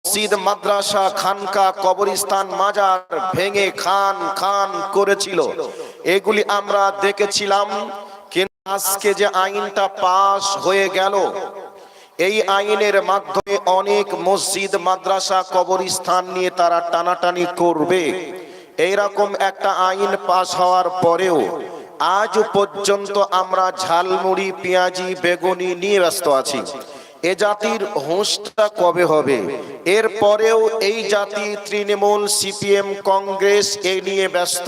মসজিদ, মাদ্রাসা, খানকা, কবরস্থান, মাজার ভেঙে খান খান করেছিল, এগুলি আমরা দেখেছিলাম। কিন্তু আজকে যে আইনটা পাশ হয়ে গেল, এই আইনের মাধ্যমে অনেক মসজিদ, মাদ্রাসা, কবরস্থান নিয়ে তারা টানাটানি করবে। এইরকম একটা আইন পাশ হওয়ার পরেও আজ পর্যন্ত আমরা ঝালমুড়ি, পেঁয়াজি, বেগুনি নিয়ে ব্যস্ত আছি। এ জাতির হুঁশটা কবে হবে? এরপরেও এই জাতি তৃণমূল, সিপিএম, কংগ্রেস এই নিয়ে ব্যস্ত।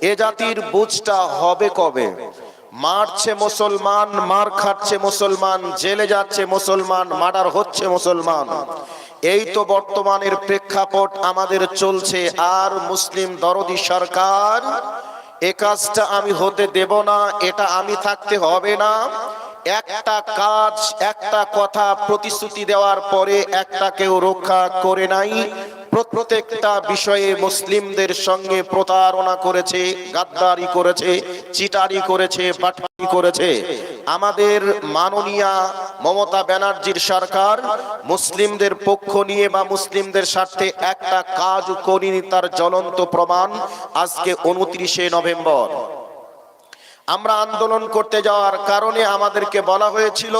এ জাতির বুঝটা হবে কবে? মারছে মুসলমান, মার খাচ্ছে মুসলমান, জেলে যাচ্ছে মুসলমান, মার্ডার হচ্ছে মুসলমান। এই তো বর্তমানের প্রেক্ষাপট আমাদের চলছে। আর মুসলিম দরদি সরকার এ কাজটা আমি হতে দেব না, এটা আমি থাকতে হবে না। একটা কাজ, একটা কথা প্রতিশ্রুতি দেওয়ার পরে একটা কেউ রক্ষা করে নাই। প্রত্যেকটা বিষয়ে মুসলিমদের সঙ্গে প্রতারণা করেছে, গাদ্দারি করেছে, চিটারি করেছে, বাটপারি করেছে। আমাদের মাননীয়া মমতা ব্যানার্জির সরকার মুসলিমদের পক্ষ নিয়ে বা মুসলিমদের স্বার্থে একটা কাজ করেনি, তার জ্বলন্ত প্রমাণ আজকে 29শে নভেম্বর। আমরা আন্দোলন করতে যাওয়ার কারণে আমাদেরকে বলা হয়েছিল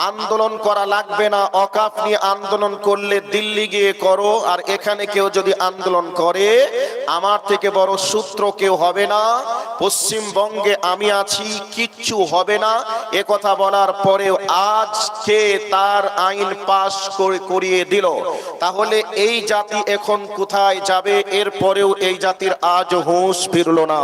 আন্দোলন করা লাগবে না, ওয়াকফ নিয়ে আন্দোলন করলে দিল্লি গিয়ে করো, আর এখানে কেউ যদি আন্দোলন করে আমার থেকে বড় সূত্র কেউ হবে না, পশ্চিমবঙ্গে আমি আছি, কিচ্ছু হবে না। এ কথা বলার পরেও আজকে তার আইন পাশ করিয়ে দিল। তাহলে এই জাতি এখন কোথায় যাবে? এরপরেও এই জাতির আজ হুঁশ ফিরল না।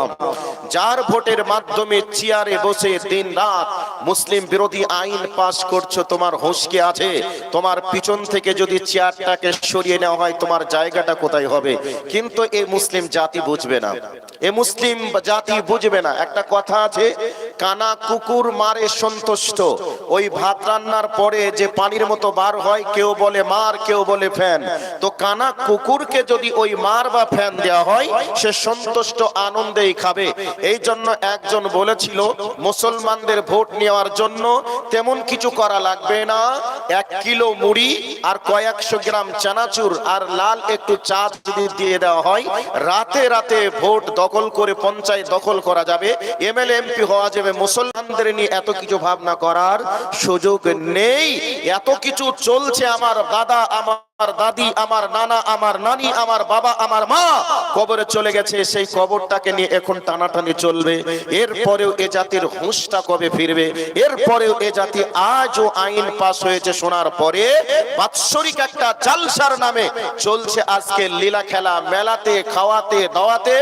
যার ভোটের মাধ্যমে চেয়ারে বসে দিন রাত মুসলিম বিরোধী আইন পাশ করছো, তোমার হুঁশ কি আছে? তোমার পিছন থেকে যদি চেয়ারটাকে সরিয়ে নেওয়া হয় তোমার জায়গাটা কোথায় হবে? কিন্তু এই মুসলিম জাতি বুঝবে না, এ মুসলিম জাতি বুঝবে না। একটা কথা আছে, কানা কুকুর মারে সন্তুষ্ট। ওই ভাত রান্নার পরে যে পানির মতো বার হয়, কেউ বলে মার, কেউ বলে ফ্যান। তো কানা কুকুরকে যদি ওই মার বা ফ্যান দেওয়া হয় সে সন্তুষ্ট, আনন্দেই খাবে। এই জন্য একজন বলেছিল মুসলমানদের ভোট নেওয়ার জন্য তেমন কিছু করা লাগবে না, 1 কিলো মুড়ি আর কয়েকশো গ্রাম চানাচুর আর লাল একটু চা যদি দিয়ে দেওয়া হয়, রাতে রাতে ভোট দখল করে পঞ্চায়েত দখল করা যাবে, এমএলএ এমপি হওয়া যাবে। মুসলমানদের নিয়ে এত কিছু ভাবনা করার সুযোগ নেই। এত কিছু চলছে, আমার দাদা, আমার দাদি, আমার নানা, আমার নানি, আমার বাবা, আমার মা কবরে চলে গেছে, সেই কবরটাকে নিয়ে এখন টানাটানি চলবে। এরপরেও এ জাতির হুঁশটা কবে ফিরবে? এরপরেও এ জাতি আজও আইন পাস হয়েছে শোনার পরে বাৎসরিক একটা জালসার নামে চলছে আজকে লীলা খেলা, মেলাতে, খাওয়াতে, দাওয়াতে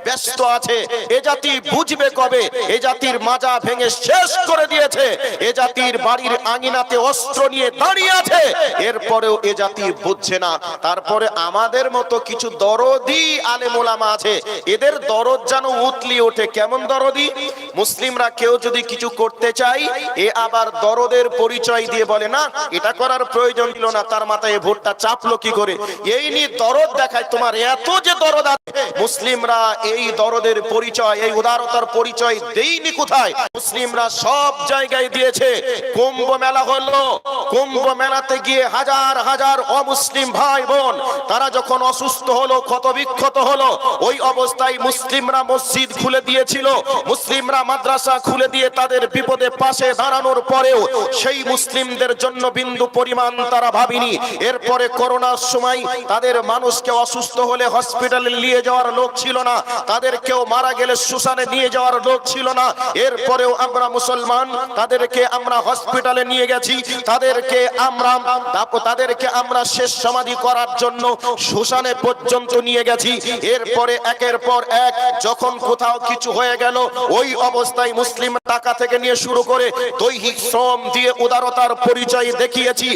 ব্যস্ত আছে। এ জাতি বুঝবে কবে? এ জাতির মাজা ভেঙে শেষ করে দিয়েছে, এ জাতির বাড়ির আঙিনাতে অস্ত্র নিয়ে দাঁড়িয়ে আছে, এরপরেও এ জাতি বুঝছে না। তারপরে আমাদের মতো কিছু দরদি আলেম ওলামা আছে, এদের দরদ যেন উতলি ওঠে। কেমন দরদি? মুসলিমরা কেউ যদি কিছু করতে চাই, এ আবার দরদের পরিচয় দিয়ে বলে না এটা করার প্রয়োজন ছিল না, তার মাথায় ভোটটা চাপলো কি করে, এই নিয়ে দরদ দেখায়। তোমার এত যে দরদ আছে, মুসলিমরা এই দরদের পরিচয়, এই উদারতার পরিচয় দেইনি কোথায়? মুসলিমরা সব জায়গায় দিয়েছে। কুম্ভ মেলা হলো, কুম্ভ মেলাতে গিয়ে হাজার হাজার অমুসলিম ভাই বোন তারা যখন অসুস্থ হলো, ক্ষতবিক্ষত হলো, ওই অবস্থায় মুসলিমরা মসজিদ খুলে দিয়েছিল, মুসলিমরা মাদ্রাসা খুলে দিয়ে তাদের বিপদে পাশে দাঁড়ানোর পরেও সেই মুসলিমদের জন্য বিন্দু পরিমাণ তারা ভাবেনি। এরপরে করোনার সময় তাদের মানুষকে অসুস্থ হলে হসপিটালে নিয়ে যাওয়ার লোক ছিল না, তাদের কেউ মারা গেলে শ্মশানে নিয়ে যাওয়ার লোক ছিল না। এরপরেও আমরা মুসলমান, তাদেরকে আমরা হসপিটালে নিয়ে গেছি, তাদেরকে আমরা শেষ সমাধি করার জন্য শ্মশানে পর্যন্ত নিয়ে গেছি। এরপরে একের পর এক যখন কোথাও কিছু হয়ে গেল, ওই অবস্থায় মুসলিম টাকা থেকে নিয়ে শুরু করে দৈহিক শ্রম দিয়ে উদারতার পরিচয় দেখিয়েছি।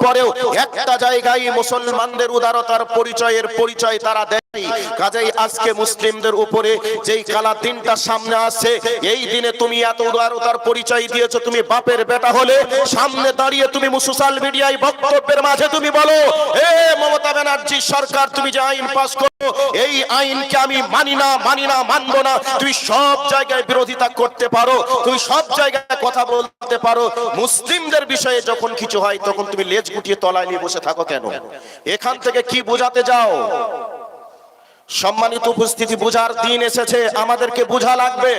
পরেও একটা জায়গায় মুসলমানদের উদারতার পরিচয় তারা দেয়নি। কাজেই আজকে মুসলিমদের উপরে যেই কালা দিনটা সামনে আসছে, এই দিনে তুমি এত উদারতার পরিচয় দিয়েছো, তুমি বাপের বেটা হলে সামনে দাঁড়িয়ে তুমি সোশ্যাল মিডিয়ায় বক্তব্যের মাঝে তুমি বলো, এ মমতা ব্যানার্জি সরকার তুমি যে আইন পাস এই আইনকে আমি মানি না মানবো না, তুমি সব জায়গায় বিরোধিতা করতে পারো, তুমি সব জায়গায় কথা বলতে পারো, মুসলিমদের বিষয়ে যখন কিছু হয় তখন তুমি লেজ গুটিয়ে তলায় নিয়ে বসে থাকো কেন? এখান থেকে কি বোঝাতে যাও? সম্মানিত উপস্থিতি, বুঝার দিন এসেছে, আমাদেরকে বুঝা লাগবে।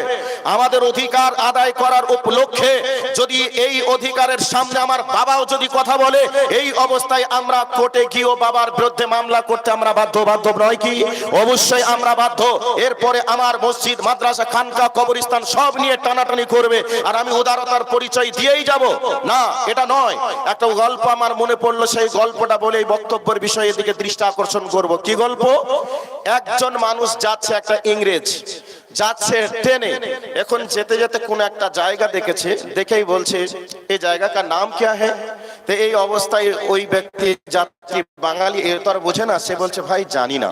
আমাদের অধিকার আদায় করার উপলক্ষে যদি এই অধিকারের সামনে আমার বাবাও যদি কথা বলে, এই অবস্থায় আমরা কোর্টে গিয়েও বাবার বিরুদ্ধে মামলা করতে আমরা বাধ্য নয় কি? অবশ্যই আমরা বাধ্য। এরপরে আমার মসজিদ, মাদ্রাসা, খানকা, কবরস্থান সব নিয়ে টানাটানি করবে, আর আমি উদারতার পরিচয় দিয়েই যাব না, এটা নয়। একটা গল্প আমার মনে পড়লো, সেই গল্পটা বলে এই বক্তব্যের বিষয়ে দিকে দৃষ্টি আকর্ষণ করব। কি গল্প? একজন মানুষ যাচ্ছে, একটা ইংরেজ যাচ্ছে ট্রেনে, এখন যেতে যেতে কোন একটা জায়গা দেখেছে, দেখেই বলছে এই জায়গাটার নাম কি হ্যাঁ? তো এই অবস্থায় ওই ব্যক্তি যাত্রী বাঙালি, এর তো আর বোঝে না, সে বলছে ভাই জানি না।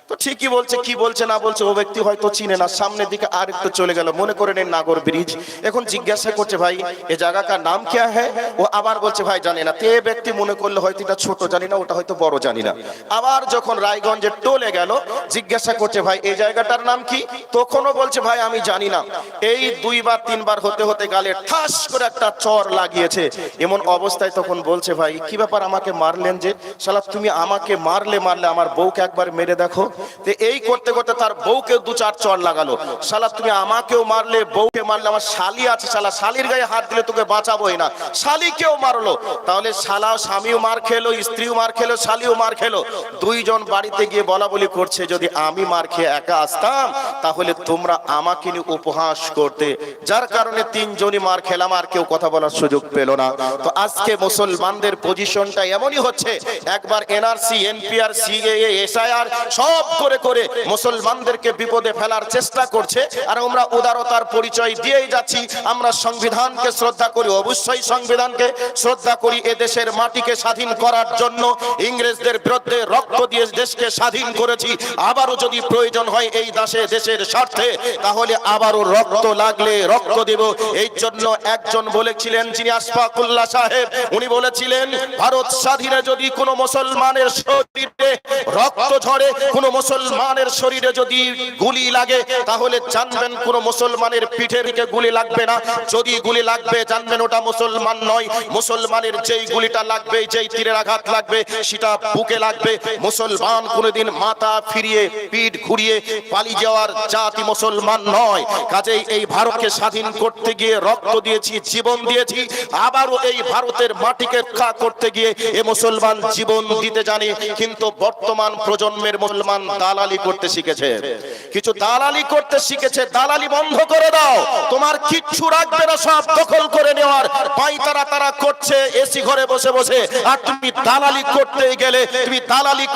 তো ঠিকই বলছে, কি বলছে না বলছে ও ব্যক্তি হয়তো চিনে না। সামনের দিকে আর একটু চলে গেল, মনে করে নেন নাগর ব্রিজ। এখন জিজ্ঞাসা করছে ভাই এই জায়গাটার নাম কি হ্যাঁ? ও আবার বলছে ভাই জানি না। তে ব্যক্তি মনে করলে হয়তো এটা ছোট জানি না, ওটা হয়তো বড় জানি না। আবার যখন রায়গঞ্জে টোলে গেল, জিজ্ঞাসা করছে ভাই এই জায়গাটার নাম কি? তখনও বলছে ভাই আমি জানি না। এই দুইবার তিনবার হতে হতে গালে ঠাস করে একটা চর লাগিয়েছে। এমন অবস্থায় তখন বলছে ভাই কি ব্যাপার, আমাকে মারলেন যে? শালা তুমি আমাকে মারলে আমার বউকে একবার মেরে দেখো। এই করতে করতে তার বউকে দু চার চড় লাগালো। শালা তুমি আমাকেও মারলে, বউকে মারলে, আমার শালি আছে, শালা শালির গায়ে হাত দিলে তোকে বাঁচাবোই না, শালিকেও মারলো। তাহলে শালা স্বামীও মার খেলো, স্ত্রীও মার খেলো, শালিও মার খেলো। দুইজন বাড়িতে গিয়ে বলা বলি করছে যদি আমি মার খেয়ে একা আসতাম তাহলে তোমরা আমাকে নিয়ে উপহাস করতে, যার কারণে তিনজনই মার খেলাম, আর কেউ কথা বলার সুযোগ পেল না। তো আজকে মুসলমানদের পজিশনটা এমনই হচ্ছে, একবার এনআরসি, এনপিআর, সিএএ, এসআইআর সব করে করে মুসলমানদেরকে বিপদে ফেলার চেষ্টা করছে। আর আমরা উদারতার পরিচয় দিয়েই যাচ্ছি। আমরা সংবিধানকে শ্রদ্ধা করি, অবশ্যই সংবিধানকে শ্রদ্ধা করি। এ দেশের মাটিকে স্বাধীন করার জন্য ইংরেজদের বিরুদ্ধে রক্ত দিয়ে দেশকে স্বাধীন করেছি। আবারও যদি প্রয়োজন হয় এই দেশের স্বার্থে, তাহলে আবারও রক্ত লাগলে রক্ত দেব। এই জন্য একজন বলেছিলেন, যিনি আশফাকুল্লাহ সাহেব, উনি বলেছিলেন ভারত স্বাধীনে যদি কোনো মুসলমানের শরীরে রক্ত ঝরে, কোন মুসলমানের শরীরে যদি গুলি লাগে, তাহলে জানবেন কোন মুসলমানের পিঠের দিকে গুলি লাগবে না। যদি গুলি লাগবে জানবেন ওটা মুসলমান নয়। মুসলমানের যেই গুলিটা লাগবে, যেই তীরের আঘাত লাগবে, সেটা বুকে লাগবে। মুসলমান কোনদিন মাথা ফিরিয়ে পিঠ ঘুরিয়ে পালিয়ে যাওয়ার জাতি মুসলমান নয়। কাজেই এই ভারতকে স্বাধীন করতে গিয়ে রক্ত দিয়েছি, জীবন দিয়েছি। আবারও এই ভারতের মাটিকে রক্ষা করতে গিয়ে এ মুসলমান জীবন দিতে জানে। কিন্তু বর্তমান প্রজন্মের মুসলমান দালালি করতে শিখেছে, কিছু দালালি করতে শিখেছে। দালালি বন্ধ করে দাও, তোমার কিচ্ছু রাখবে না, সব দখল করে নেওয়ার পায়তারা তারা করছে এসি ঘরে বসে বসে। আর তুমি দালালি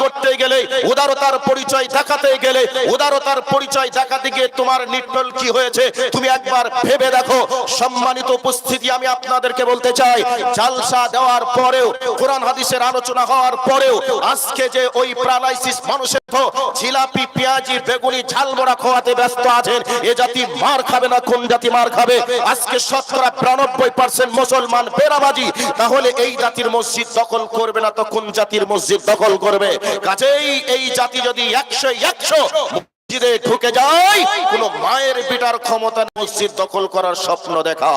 করতে গেলে, উদারতার পরিচয় দেখাতে গেলে, উদারতার পরিচয় দেখাতে গিয়ে তোমার নির্ভুল কি হয়েছে তুমি একবার ভেবে দেখো। সম্মানিত উপস্থিতি, আমি আপনাদেরকে বলতে চাই, জালসা দেওয়ার পরেও, কোরআন হাদিসের আলোচনা হওয়ার পরেও আজকে যে ওই প্যারালাইসিস মানুষের জিলাপি, পেঁয়াজি, বেগুনি, ঝালমোড়া খাওয়াতে ব্যস্ত আছেন, এ জাতি মার খাবে না? কোন জাতি মার খাবে? আজকে শতকরা 92% মুসলমান বেরাবাজি। তাহলে এই জাতির মসজিদ দখল করবে না তো কোন জাতির মসজিদ দখল করবে? কাজেই এই জাতি যদি 100 মসজিদে ঢুকে যায়, কোন মায়ের বেটার ক্ষমতা মসজিদ দখল করার স্বপ্ন দেখা।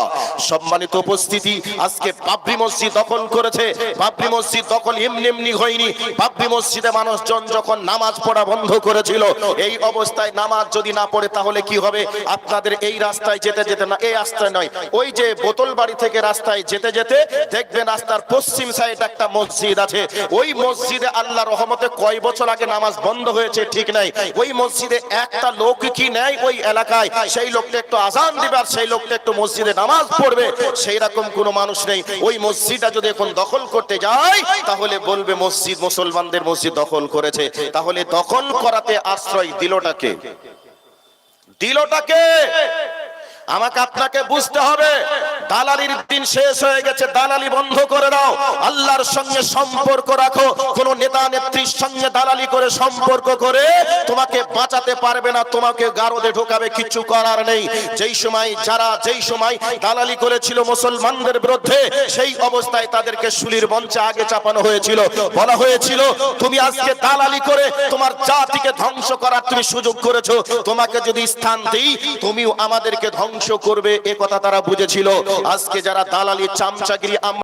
সম্মানিত উপস্থিতি, আজকে বাবরি মসজিদ দখল করেছে। বাবরি মসজিদ দখল এমনি হয়নি। বাবরি মসজিদে মানুষজন যখন নামাজ পড়া বন্ধ করেছিল, এই অবস্থায় নামাজ যদি না পড়ে তাহলে কি হবে? আপনাদের এই রাস্তায় যেতে যেতে, না এই রাস্তায় নয়, ওই যে বোতলবাড়ি থেকে রাস্তায় যেতে যেতে দেখবেন রাস্তার পশ্চিম সাইডে একটা মসজিদ আছে। ওই মসজিদে আল্লাহ রহমতে কয় বছর আগে নামাজ বন্ধ হয়েছে ঠিক নাই। ওই মসজিদে একটা লোক কি নেই ওই এলাকায়, সেই লোকটা একটু আজান দিবে আর সেই লোকটা একটু মসজিদে নামাজ পড়বে, সেই রকম কোনো মানুষ নেই। ওই মসজিদটা যদি এখন দখল করতে যায় তাহলে বলবে মসজিদ, মুসলমানদের মসজিদ দখল করেছে। তাহলে দখল করাতে আশ্রয় দিলটাকে? আমাকে আপনাকে বুঝতে হবে। দালালির দিন শেষ হয়ে গেছে, দালালি বন্ধ করে দাও, আল্লাহর সঙ্গে সম্পর্ক রাখো। কোন নেতা নেত্রীর সঙ্গে দালালি করে সম্পর্ক করে তোমাকে বাঁচাতে পারবে না, তোমাকে গারদে ঢোকাবে, কিছু করার নেই। যেই সময় দালালি করেছিল মুসলমানদের বিরুদ্ধে, সেই অবস্থায় তাদেরকে শুলির মঞ্চে আগে চাপানো হয়েছিল, বলা হয়েছিল তুমি আজকে দালালি করে তোমার জাতিকে ধ্বংস করার তুমি সুযোগ করেছো, তোমাকে যদি স্থান দেই তুমিও আমাদেরকে ধ্বংস করবে, এ কথা তারা বুঝেছিল। আজকে যারা দালালি চামচাগিরি